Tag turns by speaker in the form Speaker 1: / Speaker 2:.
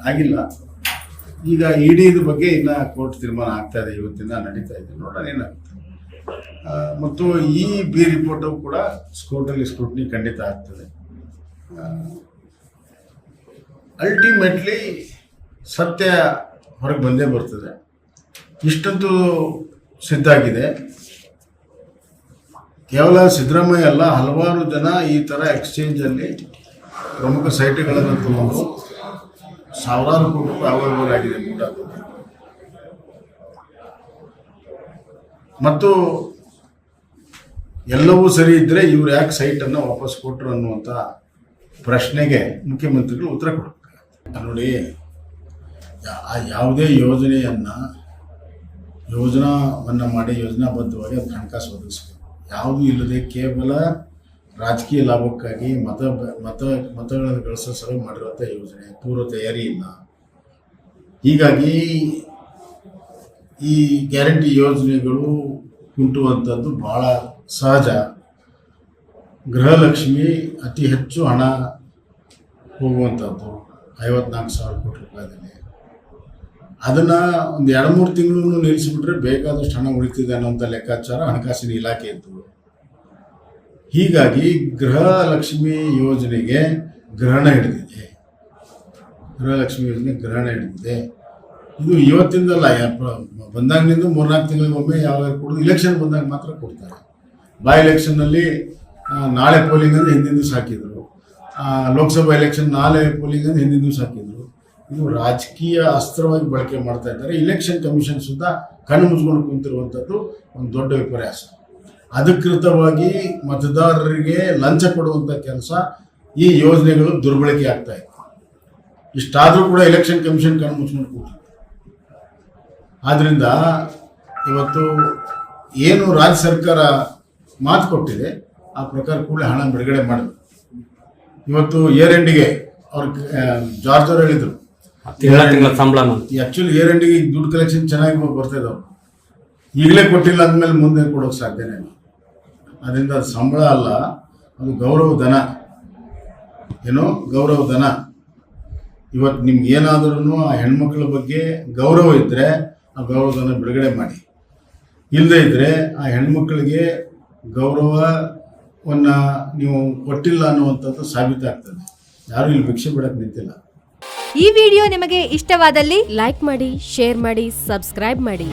Speaker 1: ಆಗಿಲ್ಲ. ಈಗ ಇಡಿದ ಬಗ್ಗೆ ಇನ್ನ ಕೋರ್ಟ್ ತೀರ್ಮಾನ ಆಗ್ತಾ ಇದೆ, ಇವತ್ತಿಂದ ನಡೀತಾ ಇದೆ, ನೋಡೋಣ ಏನಾಗುತ್ತೆ. ಮತ್ತು ಈ ಬಿ ರಿಪೋರ್ಟು ಕೂಡ ಕೋರ್ಟಲ್ಲಿ ಸ್ಕ್ರೂಟ್ನಿ ಖಂಡಿತ ಆಗ್ತದೆ. ಅಲ್ಟಿಮೇಟ್ಲಿ ಸತ್ಯ ಹೊರಗೆ ಬಂದೇ ಬರ್ತದೆ. ಇಷ್ಟಂತೂ ಸಿದ್ಧ ಆಗಿದೆ. ಕೇವಲ ಸಿದ್ದರಾಮಯ್ಯ ಅಲ್ಲ, ಹಲವಾರು ಜನ ಈ ಥರ ಎಕ್ಸ್ಚೇಂಜಲ್ಲಿ ಪ್ರಮುಖ ಸೈಟ್ಗಳನ್ನು ತಗೊಂಡು ಸಾವಿರಾರು ಕೋಟಿ ರೂಪಾಯಿ ಅವೈಲೇಬಲ್ ಆಗಿದೆ ಕೂಡ. ಮತ್ತು ಎಲ್ಲವೂ ಸರಿ ಇದ್ದರೆ ಇವ್ರು ಯಾಕೆ ಸೈಟನ್ನು ವಾಪಸ್ ಕೊಟ್ಟರು ಅನ್ನುವಂಥ ಪ್ರಶ್ನೆಗೆ ಮುಖ್ಯಮಂತ್ರಿಗಳು ಉತ್ತರ ಕೊಡಬೇಕು. ನೋಡಿ, ಯಾವುದೇ ಯೋಜನಾವನ್ನು ಮಾಡಿ ಯೋಜನಾಬದ್ಧವಾಗಿ ಅದು ಹಣಕಾಸು ಒದಗಿಸಬೇಕು. ಯಾವುದೂ ಇಲ್ಲದೆ ಕೇವಲ ರಾಜಕೀಯ ಲಾಭಕ್ಕಾಗಿ ಮತಗಳನ್ನು ಗಳಿಸೋ ಸಲ ಮಾಡಿರುವಂಥ ಯೋಜನೆ, ಪೂರ್ವ ತಯಾರಿ ಇಲ್ಲ. ಹೀಗಾಗಿ ಈ ಗ್ಯಾರಂಟಿ ಯೋಜನೆಗಳು ಕುಂಟುವಂಥದ್ದು ಭಾಳ ಸಹಜ. ಗೃಹಲಕ್ಷ್ಮಿ ಅತಿ ಹೆಚ್ಚು ಹಣ ಹೋಗುವಂಥದ್ದು 54,000 ಕೋಟಿ ರೂಪಾಯಿದಲ್ಲಿ. ಅದನ್ನು ಒಂದು 2-3 ತಿಂಗಳು ನಿಲ್ಲಿಸಿಬಿಟ್ರೆ ಬೇಕಾದಷ್ಟು ಹಣ ಉಳಿತಿದೆ ಅನ್ನೋಂಥ ಲೆಕ್ಕಾಚಾರ ಹಣಕಾಸಿನ ಇಲಾಖೆ ಇತ್ತು. ಹೀಗಾಗಿ ಗೃಹಲಕ್ಷ್ಮಿ ಯೋಜನೆಗೆ ಗ್ರಹಣ ಹಿಡಿದಿದೆ. ಇದು ಇವತ್ತಿಂದಲ್ಲ, ಬಂದಾಗಿನಿಂದ 3-4 ತಿಂಗಳಿಗೊಮ್ಮೆ ಯಾವಾಗ ಕೊಡೋದು, ಇಲೆಕ್ಷನ್ ಬಂದಾಗ ಮಾತ್ರ ಕೊಡ್ತಾರೆ. ಎಲೆಕ್ಷನ್ನಲ್ಲಿ ನಾಳೆ ಪೋಲಿಂಗ್ ಅಂದರೆ ಹಿಂದಿನ ದಿವಸ ಹಾಕಿದರು. ಲೋಕಸಭಾ ಎಲೆಕ್ಷನ್ ನಾಳೆ ಪೋಲಿಂಗ್ ಅಂದರೆ ಹಿಂದಿನ ದಿವಸ ಹಾಕಿದರು. ಇದು ರಾಜಕೀಯ ಅಸ್ತ್ರವಾಗಿ ಬಳಕೆ ಮಾಡ್ತಾ ಇದ್ದಾರೆ. ಇಲೆಕ್ಷನ್ ಕಮಿಷನ್ ಸುದ್ದ ಕಣ್ಣು ಮುಚ್ಕೊಂಡು ಕುಂತಿರುವಂಥದ್ದು ಒಂದು ದೊಡ್ಡ ವಿಪರ್ಯಾಸ. ಅಧಿಕೃತವಾಗಿ ಮತದಾರರಿಗೆ ಲಂಚ ಕೊಡುವಂಥ ಕೆಲಸ ಈ ಯೋಜನೆಗಳು ದುರ್ಬಳಕೆ ಆಗ್ತಾ ಇದೆ. ಇಷ್ಟಾದರೂ ಕೂಡ ಎಲೆಕ್ಷನ್ ಕಮಿಷನ್ ಕಣ್ಣು ಮುಚ್ಕೊಂಡು ಕೂತಿದೆ. ಆದ್ದರಿಂದ ಇವತ್ತು ಏನು ರಾಜ್ಯ ಸರ್ಕಾರ ಮಾತು ಕೊಟ್ಟಿದೆ ಆ ಪ್ರಕಾರ ಕೂಡಲೇ ಹಣ ಬಿಡುಗಡೆ ಮಾಡಬೇಕು. ಇವತ್ತು ಇಯರ್ ಎಂಡಿಗೆ ಅವ್ರು ಜಾರ್ಜ್ ಅವರು ಹೇಳಿದರು, ಆ್ಯಕ್ಚುಲಿ ಇಯರ್ ಎಂಡಿಗೆ ದುಡ್ಡು ಕಲೆಕ್ಷನ್ ಚೆನ್ನಾಗಿ ಬರ್ತಾ ಇದ್ದವ್ರು. ಈಗಲೇ ಕೊಟ್ಟಿಲ್ಲ ಅಂದಮೇಲೆ ಮುಂದೆ ಕೊಡೋಕೆ ಸಾಧ್ಯನೇ ಇಲ್ಲ. ಅದರಿಂದ ಅದು ಸಂಬಳ ಅಲ್ಲ, ಅದು ಗೌರವ ಧನ. ಇವತ್ತು ನಿಮ್ಗೆ ಏನಾದ್ರೂ ಆ ಹೆಣ್ಮಕ್ಳ ಬಗ್ಗೆ ಗೌರವ ಇದ್ದರೆ ಆ ಗೌರವಧನ ಬಿಡುಗಡೆ ಮಾಡಿ. ಇಲ್ಲದೇ ಇದ್ದರೆ ಆ ಹೆಣ್ಮಕ್ಳಿಗೆ ಗೌರವವನ್ನು ನೀವು ಕೊಟ್ಟಿಲ್ಲ ಅನ್ನುವಂಥದ್ದು ಸಾಬೀತಾಗ್ತದೆ. ಯಾರು ಇಲ್ಲಿ ಭಿಕ್ಷೆ ಬಿಡಕ್ಕೆ ನಿಂತಿಲ್ಲ.
Speaker 2: ಈ ವಿಡಿಯೋ ನಿಮಗೆ ಇಷ್ಟವಾದಲ್ಲಿ ಲೈಕ್ ಮಾಡಿ, ಶೇರ್ ಮಾಡಿ, ಸಬ್ಸ್ಕ್ರೈಬ್ ಮಾಡಿ.